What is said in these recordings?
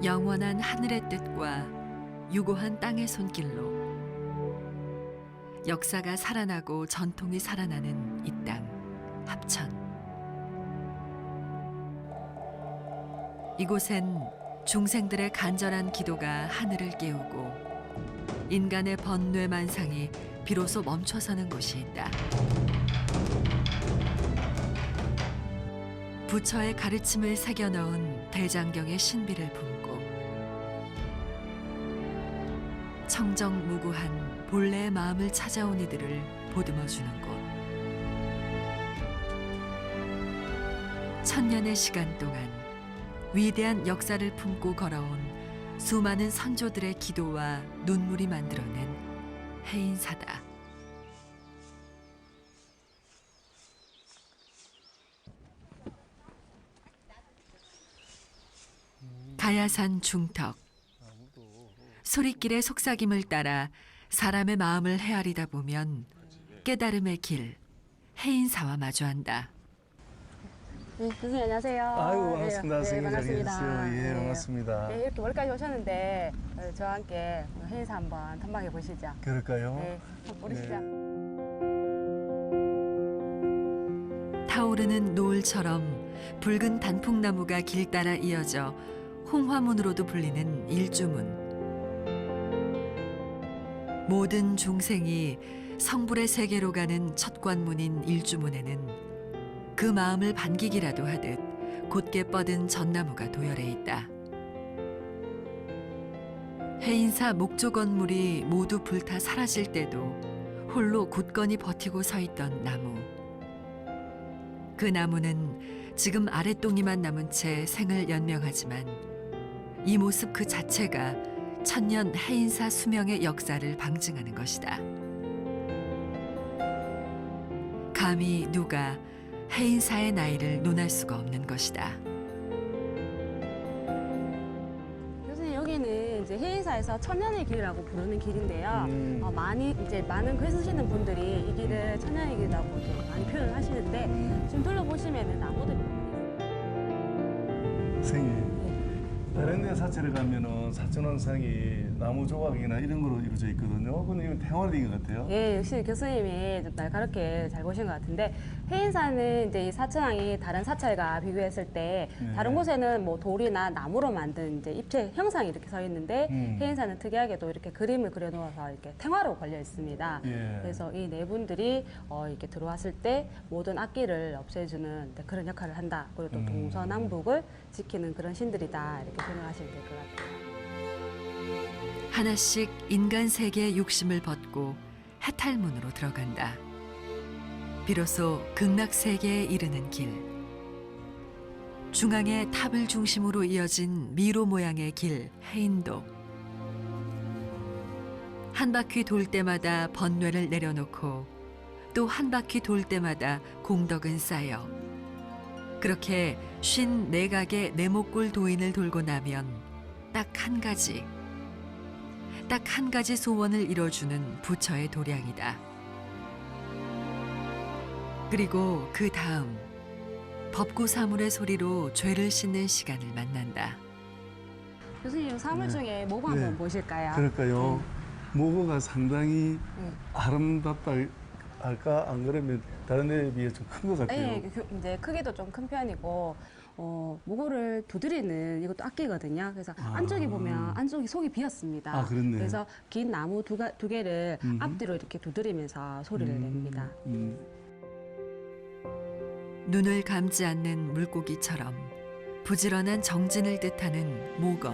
영원한 하늘의 뜻과 유고한 땅의 손길로 역사가 살아나고 전통이 살아나는 이 땅 합천. 이곳엔 중생들의 간절한 기도가 하늘을 깨우고 인간의 번뇌만상이 비로소 멈춰서는 곳이 있다. 부처의 가르침을 새겨넣은 대장경의 신비를 품고 청정무구한 본래의 마음을 찾아온 이들을 보듬어주는 곳. 천년의 시간 동안 위대한 역사를 품고 걸어온 수많은 선조들의 기도와 눈물이 만들어낸 해인사다. 가야산 중턱. 소리길의 속삭임을 따라 사람의 마음을 헤아리다 보면 깨달음의 길, 해인사와 마주한다. 네, 교수님 안녕하세요. 아이고 반갑습니다. 네, 선생님 반갑습니다. 잘계셨어요. 예, 네. 반갑습니다. 네, 이렇게 월까지 오셨는데 저와 함께 해인사 한번 탐방해 보시죠. 그럴까요? 네, 한번 보시죠. 타오르는 노을처럼 붉은 단풍나무가 길 따라 이어져 홍화문으로도 불리는 일주문. 모든 중생이 성불의 세계로 가는 첫 관문인 일주문에는 그 마음을 반기기라도 하듯 곧게 뻗은 전나무가 도열해 있다. 해인사 목조 건물이 모두 불타 사라질 때도 홀로 굳건히 버티고 서 있던 나무. 그 나무는 지금 아랫동이만 남은 채 생을 연명하지만 이 모습 그 자체가 천년 해인사 수명의 역사를 방증하는 것이다. 감히 누가 해인사의 나이를 논할 수가 없는 것이다. 교수님 여기는 이제 해인사에서 천년의 길이라고 부르는 길인데요. 많은 글 쓰시는 분들이 이 길을 천년의 길이라고 이렇게 많이 표현을 하시는데 지금 둘러보시면은 나무들이 선생님, 다른 데 사찰에 가면은 사천왕상이 나무 조각이나 이런 거로 이루어져 있거든요. 근데 이건 태화리인 것 같아요. 예, 역시 교수님이 좀 날카롭게 잘 보신 것 같은데 해인사는 이제 이 사천왕이 다른 사찰과 비교했을 때 네. 다른 곳에는 뭐 돌이나 나무로 만든 이제 입체 형상이 이렇게 서 있는데 해인사는 특이하게도 이렇게 그림을 그려놓아서 이렇게 탱화로 걸려 있습니다. 예. 그래서 이 네 분들이 이렇게 들어왔을 때 모든 악기를 없애주는 그런 역할을 한다. 그리고 또 동서남북을 지키는 그런 신들이다. 이렇게 생각하시면 될 것 같아요. 하나씩 인간 세계의 욕심을 벗고 해탈문으로 들어간다. 비로소 극락 세계에 이르는 길. 중앙의 탑을 중심으로 이어진 미로 모양의 길 해인도. 한 바퀴 돌 때마다 번뇌를 내려놓고 또 한 바퀴 돌 때마다 공덕은 쌓여 그렇게 54각의 네모골 도인을 돌고 나면 딱 한 가지 소원을 이뤄주는 부처의 도량이다. 그리고 그 다음 법구사물의 소리로 죄를 씻는 시간을 만난다. 교수님 사물 네. 중에 뭐고 네. 한번 보실까요? 그럴까요? 모고가 상당히 네. 아름답다 할까? 안 그러면 다른 데에 비해 좀 큰 것 같아요. 네, 이제 크기도 좀 큰 편이고 무고를 두드리는 이것도 악기거든요. 그래서 안쪽에 보면 안쪽이 속이 비었습니다. 아, 그렇네. 그래서 긴 나무 두 개를 앞뒤로 이렇게 두드리면서 소리를 냅니다. 눈을 감지 않는 물고기처럼 부지런한 정진을 뜻하는 모거.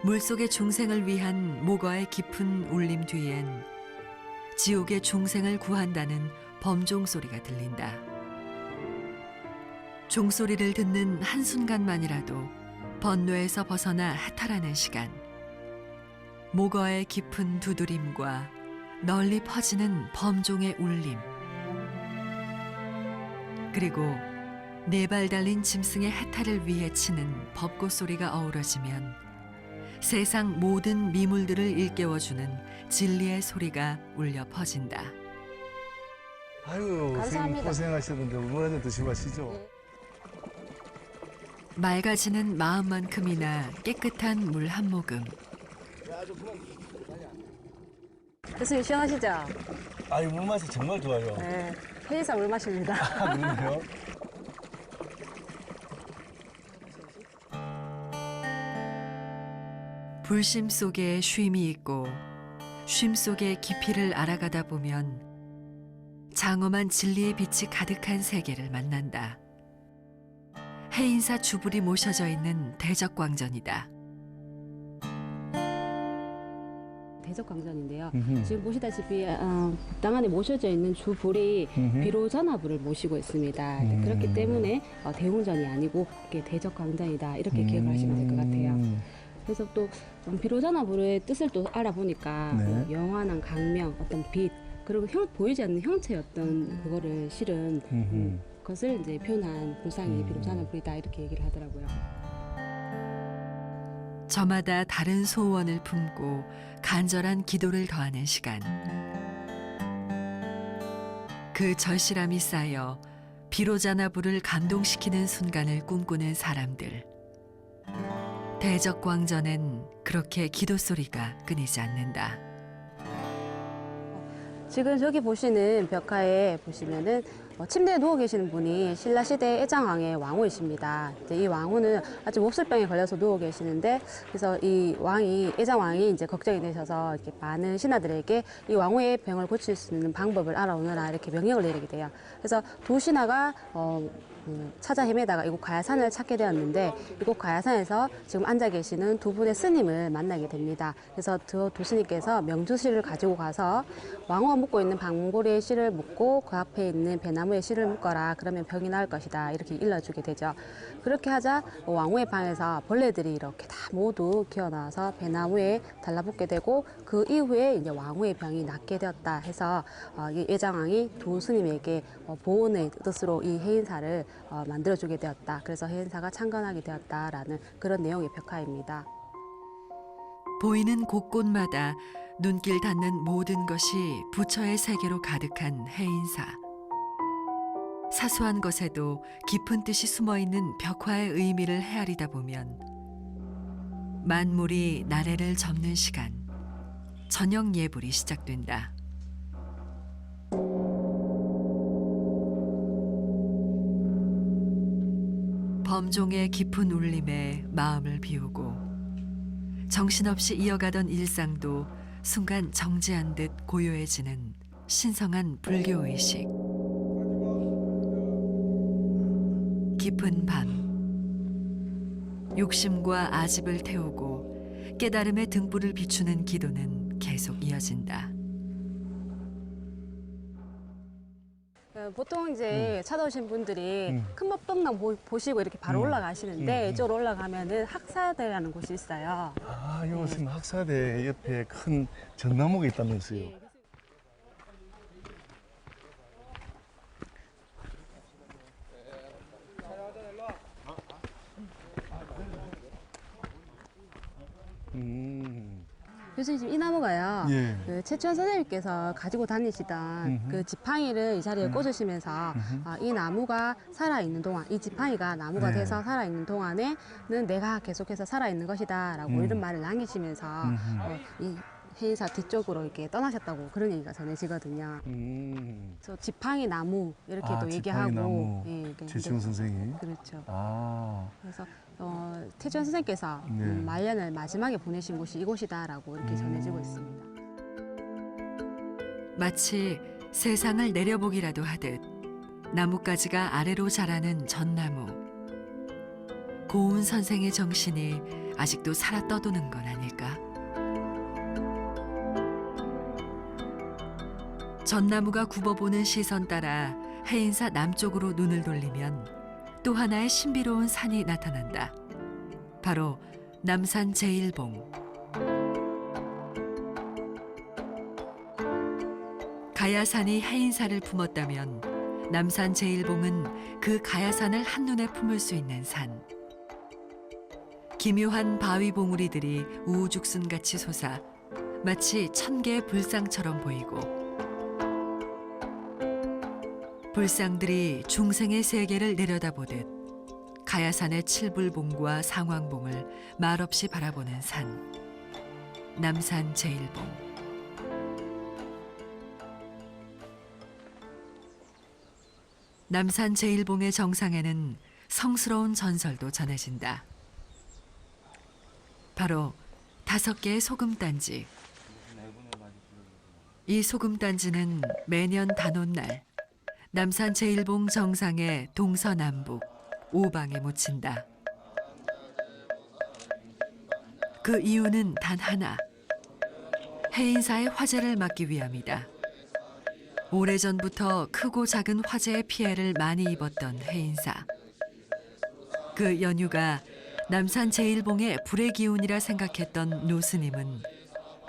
물속의 중생을 위한 모거의 깊은 울림 뒤엔 지옥의 중생을 구한다는 범종 소리가 들린다. 종소리를 듣는 한순간만이라도 번뇌에서 벗어나 해탈하는 시간. 모거의 깊은 두드림과 널리 퍼지는 범종의 울림. 그리고 네 발 달린 짐승의 해탈을 위해 치는 법고 소리가 어우러지면 세상 모든 미물들을 일깨워주는 진리의 소리가 울려 퍼진다. 아유, 선생님 감사합니다. 고생하셨는데 물 한 잔 드시고 가시죠. 네. 맑아지는 마음만큼이나 깨끗한 물 한 모금. 교수님 시원하시죠? 아, 이 물맛이 정말 좋아요. 네, 해인사 물맛입니다. 아, 그러네요. 불심 속에 쉼이 있고 쉼 속의 깊이를 알아가다 보면 장엄한 진리의 빛이 가득한 세계를 만난다. 해인사 주불이 모셔져 있는 대적광전이다. 대적광전인데요. 지금 보시다시피 당 안에 모셔져 있는 주불이 비로전화불을 모시고 있습니다. 그렇기 때문에 대웅전이 아니고 이게 대적광전이다 이렇게 기억을 하시면 될 것 같아요. 그래서 또 비로전화불의 뜻을 또 알아보니까 네. 뭐 영원한 강명, 어떤 빛 그리고 보이지 않는 형체의 어떤 그거를 실은 그것을 이제 표현한 불상이 비로전화불이다 이렇게 얘기를 하더라고요. 저마다 다른 소원을 품고 간절한 기도를 더하는 시간. 그 절실함이 쌓여 비로자나불을 감동시키는 순간을 꿈꾸는 사람들. 대적광전엔 그렇게 기도 소리가 끊이지 않는다. 지금 저기 보시는 벽화에 보시면은 침대에 누워 계시는 분이 신라시대 애장왕의 왕후이십니다. 이제 이 왕후는 아주 몹쓸병에 걸려서 누워 계시는데 그래서 이 애장왕이 이제 걱정이 되셔서 이렇게 많은 신하들에게 이 왕후의 병을 고칠 수 있는 방법을 알아오너라 이렇게 명령을 내리게 돼요. 그래서 두 신하가 찾아 헤매다가 이곳 가야산을 찾게 되었는데 이곳 가야산에서 지금 앉아 계시는 두 분의 스님을 만나게 됩니다. 그래서 두 스님께서 명주실을 가지고 가서 왕후가 묶고 있는 방고리의 실을 묶고 그 앞에 있는 배나무의 실을 묶어라. 그러면 병이 나을 것이다. 이렇게 일러주게 되죠. 그렇게 하자 왕후의 방에서 벌레들이 이렇게 다 모두 기어나와서 배나무에 달라붙게 되고 그 이후에 이제 왕후의 병이 낫게 되었다 해서 이 예장왕이 두 스님에게 보온의 뜻으로 이 해인사를 만들어주게 되었다. 그래서 해인사가 창건하게 되었다라는 그런 내용의 벽화입니다. 보이는 곳곳마다 눈길 닿는 모든 것이 부처의 세계로 가득한 해인사. 사소한 것에도 깊은 뜻이 숨어있는 벽화의 의미를 헤아리다 보면 만물이 나래를 접는 시간, 저녁 예불이 시작된다. 범종의 깊은 울림에 마음을 비우고 정신없이 이어가던 일상도 순간 정지한 듯 고요해지는 신성한 불교의식. 깊은 밤, 욕심과 아집을 태우고 깨달음의 등불을 비추는 기도는 계속 이어진다. 보통 이제 찾아오신 분들이 큰 법당당 보시고 이렇게 바로 올라가시는데 이쪽으로 올라가면은 학사대라는 곳이 있어요. 아, 이곳은 학사대 옆에 큰 전나무가 있다면서요. 교수님 지금 이 나무가요. 예. 그 최춘원 선생님께서 가지고 다니시던 그 지팡이를 이 자리에 꽂으시면서 이 나무가 살아있는 동안, 이 지팡이가 나무가 네. 돼서 살아있는 동안에는 내가 계속해서 살아있는 것이다라고 이런 말을 남기시면서 이 해인사 뒤쪽으로 이렇게 떠나셨다고 그런 얘기가 전해지거든요. 그래서 지팡이 나무 이렇게도 지팡이 얘기하고, 나무. 예, 이렇게 최치훈 선생이. 그렇죠. 아, 그래서 태주원 선생께서 네. 말년을 마지막에 보내신 곳이 이곳이다라고 이렇게 전해지고 있습니다. 마치 세상을 내려보기라도 하듯 나뭇가지가 아래로 자라는 전나무. 고운 선생의 정신이 아직도 살아 떠도는 건 아닐까? 전나무가 굽어보는 시선 따라 해인사 남쪽으로 눈을 돌리면 또 하나의 신비로운 산이 나타난다. 바로 남산 제1봉. 가야산이 해인사를 품었다면 남산 제1봉은 그 가야산을 한눈에 품을 수 있는 산. 기묘한 바위 봉우리들이 우후죽순같이 솟아 마치 1000개의 불상처럼 보이고 불상들이 중생의 세계를 내려다보듯 가야산의 칠불봉과 상왕봉을 말없이 바라보는 산, 남산 제1봉. 남산 제1봉의 정상에는 성스러운 전설도 전해진다. 바로 5개의 소금단지. 이 소금단지는 매년 단오날 남산 제1봉 정상의 동서남북 5방에 묻힌다. 그 이유는 단 하나. 해인사의 화재를 막기 위함이다. 오래전부터 크고 작은 화재의 피해를 많이 입었던 해인사. 그 연유가 남산 제1봉의 불의 기운이라 생각했던 노스님은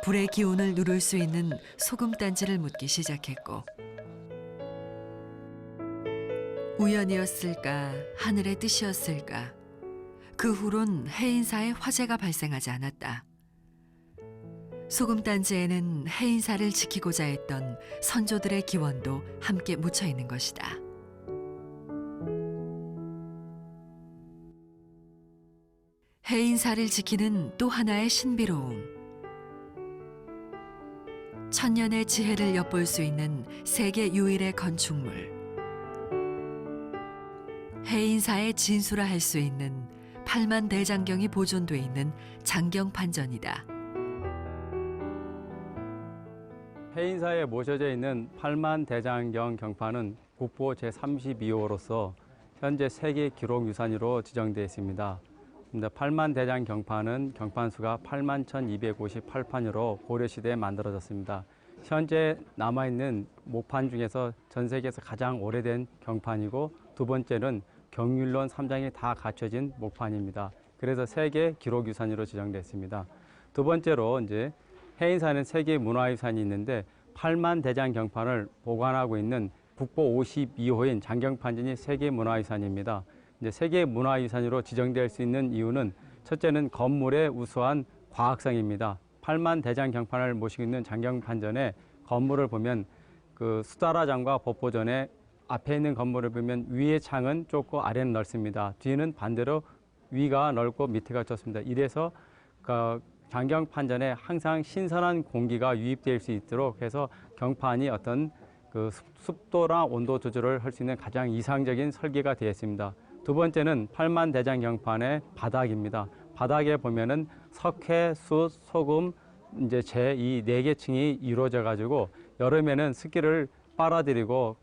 불의 기운을 누를 수 있는 소금단지를 묻기 시작했고, 우연이었을까 하늘의 뜻이었을까 그 후론 해인사에 화재가 발생하지 않았다. 소금단지에는 해인사를 지키고자 했던 선조들의 기원도 함께 묻혀 있는 것이다. 해인사를 지키는 또 하나의 신비로움. 천년의 지혜를 엿볼 수 있는 세계 유일의 건축물. 해인사의 진수라 할 수 있는 8만 대장경이 보존돼 있는 장경판전이다. 해인사에 모셔져 있는 8만 대장경 경판은 국보 제32호로서 현재 세계 기록 유산으로 지정되어 있습니다. 8만 대장 경판은 경판수가 8만 1258판으로 고려시대에 만들어졌습니다. 현재 남아있는 목판 중에서 전 세계에서 가장 오래된 경판이고, 두 번째는 경률론 3장이 다 갖춰진 목판입니다. 그래서 세계 기록유산으로 지정됐습니다. 두 번째로 이제 해인사는 세계 문화유산이 있는데 8만 대장 경판을 보관하고 있는 국보 52호인 장경판전이 세계 문화유산입니다. 이제 세계 문화유산으로 지정될 수 있는 이유는 첫째는 건물의 우수한 과학성입니다. 8만 대장 경판을 모시고 있는 장경판전의 건물을 보면 그 수다라장과 법보전의 앞에 있는 건물을 보면 위의 창은 좁고 아래는 넓습니다. 뒤는 반대로 위가 넓고 밑에가 좁습니다. 이래서 그 장경판전에 항상 신선한 공기가 유입될 수 있도록 해서 경판이 어떤 그 습도나 온도 조절을 할 수 있는 가장 이상적인 설계가 되어 있습니다. 두 번째는 8만 대장 경판의 바닥입니다. 바닥에 보면은 석회, 숯, 소금, 이제 재 이 4개 층이 이루어져 가지고 여름에는 습기를 빨아들이고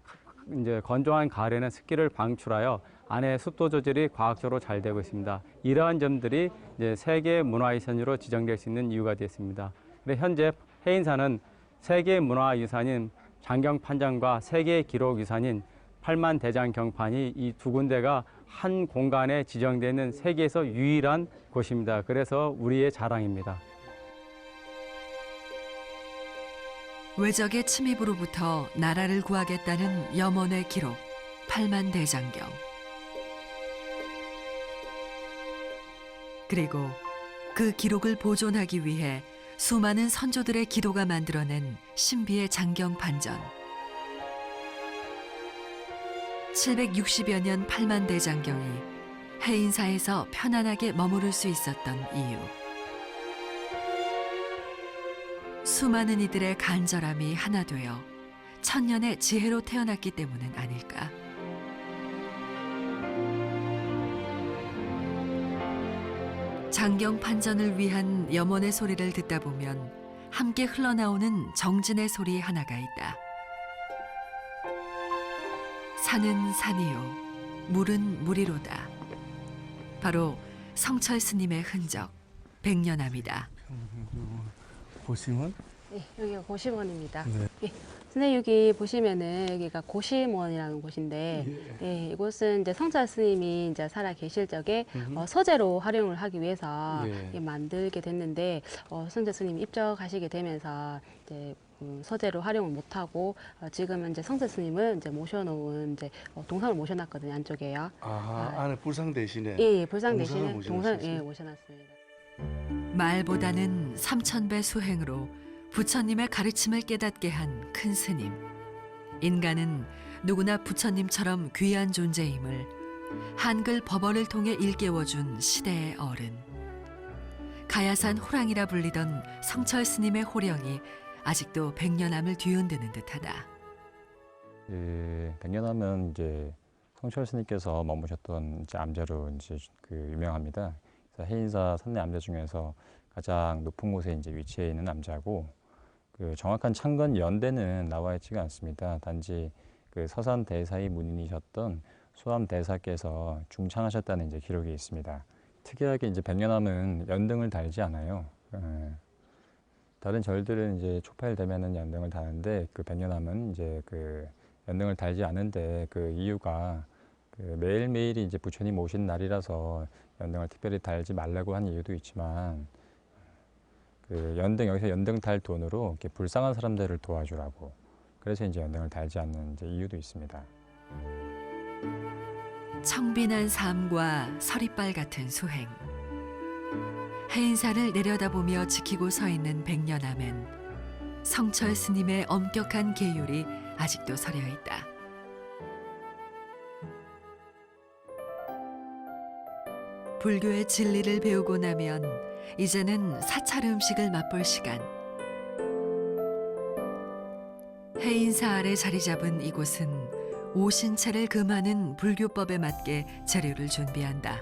이제 건조한 가을에는 습기를 방출하여 안에 습도 조절이 과학적으로 잘 되고 있습니다. 이러한 점들이 이제 세계 문화유산으로 지정될 수 있는 이유가 되었습니다. 그런데 현재 해인사는 세계 문화유산인 장경판전과 세계 기록유산인 8만 대장 경판이 이 두 군데가 한 공간에 지정되는 세계에서 유일한 곳입니다. 그래서 우리의 자랑입니다. 외적의 침입으로부터 나라를 구하겠다는 염원의 기록 8만 대장경. 그리고 그 기록을 보존하기 위해 수많은 선조들의 기도가 만들어낸 신비의 장경판전. 760여 년 8만 대장경이 해인사에서 편안하게 머무를 수 있었던 이유. 수많은 이들의 간절함이 하나 되어 천년의 지혜로 태어났기 때문은 아닐까. 장경판전을 위한 염원의 소리를 듣다 보면 함께 흘러나오는 정진의 소리 하나가 있다. 산은 산이요, 물은 물이로다. 바로 성철 스님의 흔적, 백년암이다. 보시면 네, 여기가 고심원입니다. 네. 예, 선생님 여기 보시면은 여기가 고심원이라는 곳인데, 예, 이곳은 이제 성철 스님이 이제 살아 계실 적에 서재로 활용을 하기 위해서 예. 만들게 됐는데, 성철 스님이 입적하시게 되면서 이제 서재로 활용을 못하고 지금은 이제 성철 스님을 이제 모셔놓은 이제 동상을 모셔놨거든요, 안쪽에요. 안에 불상 대신에 예, 불상 동상을 대신에 동상 모셔놨었어요? 예, 모셔놨습니다. 말보다는 3000배 수행으로 부처님의 가르침을 깨닫게 한 큰 스님. 인간은 누구나 부처님처럼 귀한 존재임을 한글 법언을 통해 일깨워준 시대의 어른. 가야산 호랑이라 불리던 성철 스님의 호령이 아직도 백년암을 뒤흔드는 듯하다. 백년암은 이제 성철 스님께서 머무셨던 이제 암자로 이제 유명합니다. 그래서 해인사 산내 암자 중에서 가장 높은 곳에 이제 위치해 있는 암자고, 정확한 창건 연대는 나와 있지가 않습니다. 단지 서산 대사의 문인이셨던 수암 대사께서 중창하셨다는 이제 기록이 있습니다. 특이하게 이제 백년암은 연등을 달지 않아요. 다른 절들은 이제 초파일 되면은 연등을 다는데 백년암은 이제 연등을 달지 않은데 그 이유가 매일매일이 이제 부처님 오신 날이라서 연등을 특별히 달지 말라고 한 이유도 있지만, 여기서 연등 달 돈으로 이렇게 불쌍한 사람들을 도와주라고, 그래서 이제 연등을 달지 않는 이제 이유도 있습니다. 청빈한 삶과 서리빨 같은 수행. 해인사를 내려다보며 지키고 서 있는 백년암엔 성철 스님의 엄격한 계율이 아직도 서려 있다. 불교의 진리를 배우고 나면 이제는 사찰 음식을 맛볼 시간. 해인사 아래 자리 잡은 이곳은 오신채를 금하는 불교법에 맞게 재료를 준비한다.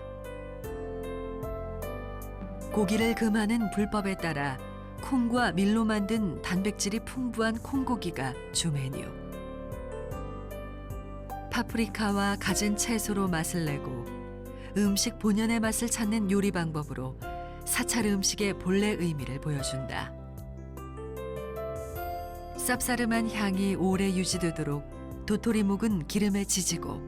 고기를 금하는 불법에 따라 콩과 밀로 만든 단백질이 풍부한 콩고기가 주 메뉴. 파프리카와 갖은 채소로 맛을 내고 음식 본연의 맛을 찾는 요리 방법으로 사찰 음식의 본래 의미를 보여준다. 쌉싸름한 향이 오래 유지되도록 도토리 묵은 기름에 지지고,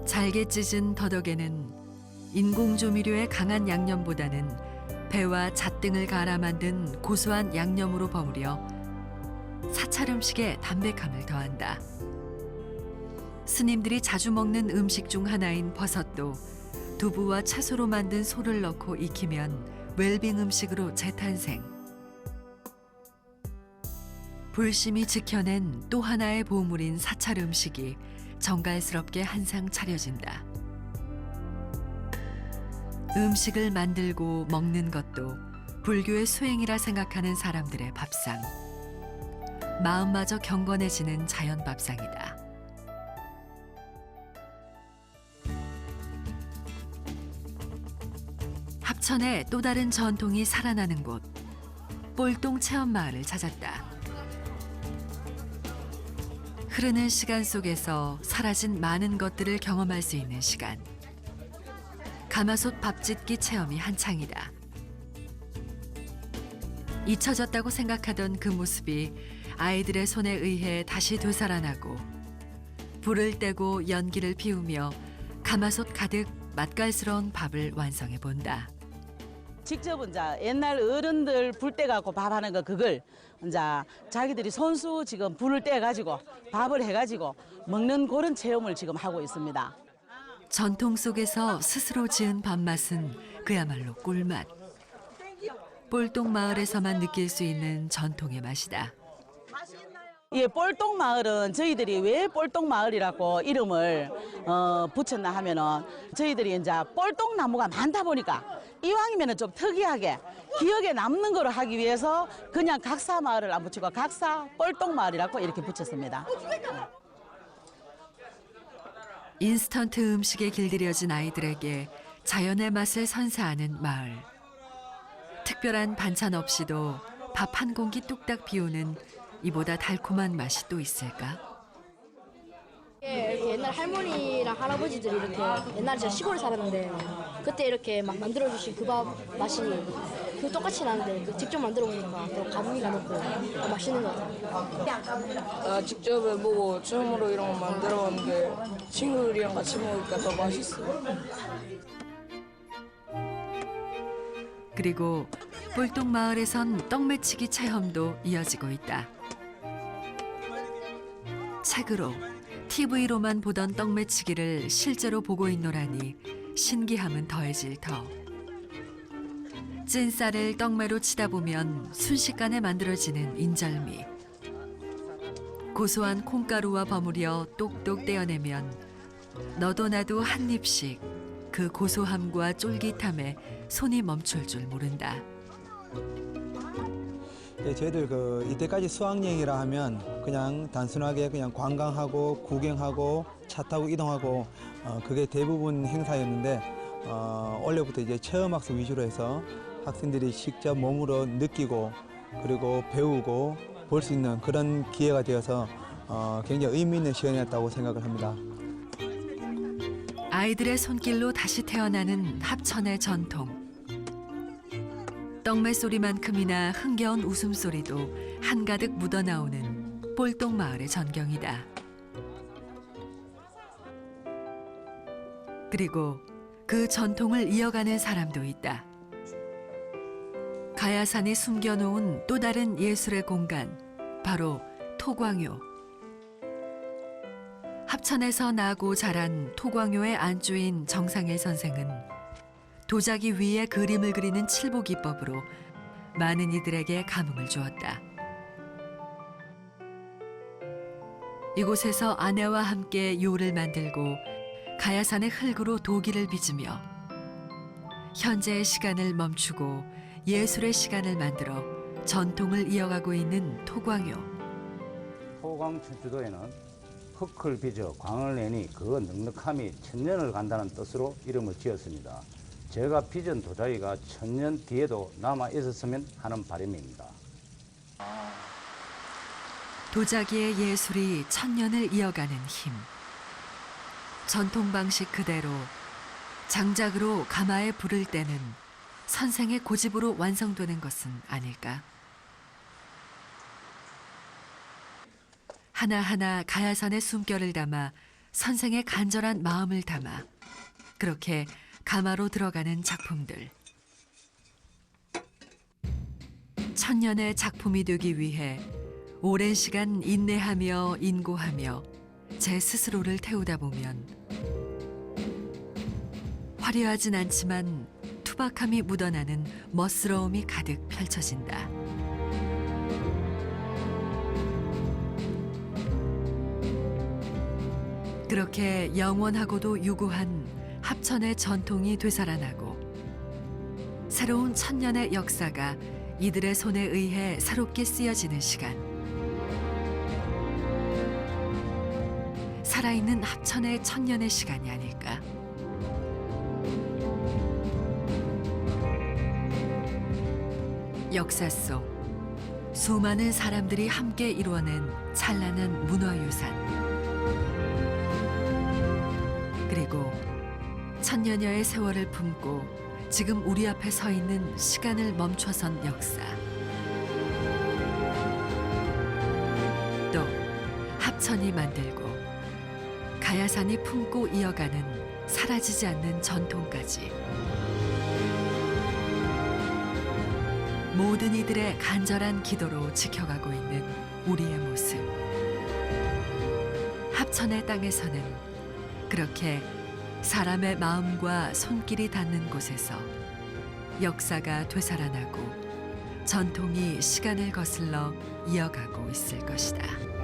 잘게 찢은 더덕에는 인공조미료의 강한 양념보다는 배와 잣 등을 갈아 만든 고소한 양념으로 버무려 사찰 음식에 담백함을 더한다. 스님들이 자주 먹는 음식 중 하나인 버섯도 두부와 채소로 만든 소를 넣고 익히면 웰빙 음식으로 재탄생. 불심이 지켜낸 또 하나의 보물인 사찰 음식이 정갈스럽게 한상 차려진다. 음식을 만들고 먹는 것도 불교의 수행이라 생각하는 사람들의 밥상. 마음마저 경건해지는 자연 밥상이다. 합천의 또 다른 전통이 살아나는 곳, 꼴동 체험마을을 찾았다. 흐르는 시간 속에서 사라진 많은 것들을 경험할 수 있는 시간. 가마솥 밥짓기 체험이 한창이다. 잊혀졌다고 생각하던 그 모습이 아이들의 손에 의해 다시 되살아나고, 불을 떼고 연기를 피우며 가마솥 가득 맛깔스러운 밥을 완성해 본다. 직접 이제 옛날 어른들 불 때 갖고 밥하는 거, 그걸 이제 자기들이 손수 지금 불을 떼 가지고 밥을 해 가지고 먹는 그런 체험을 지금 하고 있습니다. 전통 속에서 스스로 지은 밥맛은 그야말로 꿀맛. 꼴동 마을에서만 느낄 수 있는 전통의 맛이다. 이 꼴동 마을은 저희들이 왜 꼴동 마을이라고 이름을 붙였나 하면은, 저희들이 이제 꼴동 나무가 많다 보니까 이왕이면은 좀 특이하게 기억에 남는 거로 하기 위해서 그냥 각사 마을을 안 붙이고 각사 꼴동 마을이라고 이렇게 붙였습니다. 인스턴트 음식에 길들여진 아이들에게 자연의 맛을 선사하는 마을. 특별한 반찬 없이도 밥 한 공기 뚝딱 비우는 이보다 달콤한 맛이 또 있을까? 이렇게 옛날 할머니랑 할아버지들이 이렇게 옛날에 제가 시골에 살았는데 그때 이렇게 막 만들어주신 그 밥 맛이 그 똑같이 나는데 직접 만들어 보니까 또 가무이가 높고 더 맛있는 것 같아요. 직접 해보고 처음으로 이런 거 만들어봤는데 친구들이랑 같이 먹으니까 더 맛있어요. 그리고 꼴동 마을에선 떡매치기 체험도 이어지고 있다. 책으로, TV로만 보던 떡매치기를 실제로 보고 있노라니 신기함은 더해질 터. 찐 쌀을 떡매로 치다 보면 순식간에 만들어지는 인절미. 고소한 콩가루와 버무려 똑똑 떼어내면 너도 나도 한 입씩 그 고소함과 쫄깃함에 손이 멈출 줄 모른다. 저희들 이때까지 수학여행이라 하면 그냥 단순하게 그냥 관광하고 구경하고 차 타고 이동하고 그게 대부분 행사였는데 올해부터 이제 체험학습 위주로 해서 학생들이 직접 몸으로 느끼고 그리고 배우고 볼 수 있는 그런 기회가 되어서 굉장히 의미 있는 시간이었다고 생각을 합니다. 아이들의 손길로 다시 태어나는 합천의 전통. 떡매 소리만큼이나 흥겨운 웃음소리도 한가득 묻어나오는 꼴동마을의 전경이다. 그리고 그 전통을 이어가는 사람도 있다. 가야산이 숨겨놓은 또 다른 예술의 공간, 바로 토광요. 합천에서 나고 자란 토광요의 안주인 정상일 선생은 도자기 위에 그림을 그리는 칠보 기법으로 많은 이들에게 감흥을 주었다. 이곳에서 아내와 함께 요를 만들고 가야산의 흙으로 도기를 빚으며 현재의 시간을 멈추고 예술의 시간을 만들어 전통을 이어가고 있는 토광요. 토광 춘추도에는 흙을 빚어 광을 내니 그 넉넉함이 천년을 간다는 뜻으로 이름을 지었습니다. 제가 빚은 도자기가 천년 뒤에도 남아 있었으면 하는 바람입니다. 도자기의 예술이 천년을 이어가는 힘. 전통 방식 그대로 장작으로 가마에 불을 때는 선생의 고집으로 완성되는 것은 아닐까. 하나하나 가야산의 숨결을 담아 선생의 간절한 마음을 담아 그렇게 가마로 들어가는 작품들. 천년의 작품이 되기 위해 오랜 시간 인내하며 인고하며 제 스스로를 태우다 보면 화려하진 않지만 투박함이 묻어나는 멋스러움이 가득 펼쳐진다. 그렇게 영원하고도 유구한 합천의 전통이 되살아나고 새로운 천년의 역사가 이들의 손에 의해 새롭게 쓰여지는 시간. 살아있는 합천의 천년의 시간이 아닐까. 역사 속 수많은 사람들이 함께 이루어낸 찬란한 문화유산. 그리고 천년여의 세월을 품고 지금 우리 앞에 서 있는 시간을 멈춰선 역사. 또 합천이 만들고 가야산이 품고 이어가는 사라지지 않는 전통까지. 모든 이들의 간절한 기도로 지켜가고 있는 우리의 모습. 합천의 땅에서는 그렇게 사람의 마음과 손길이 닿는 곳에서 역사가 되살아나고 전통이 시간을 거슬러 이어가고 있을 것이다.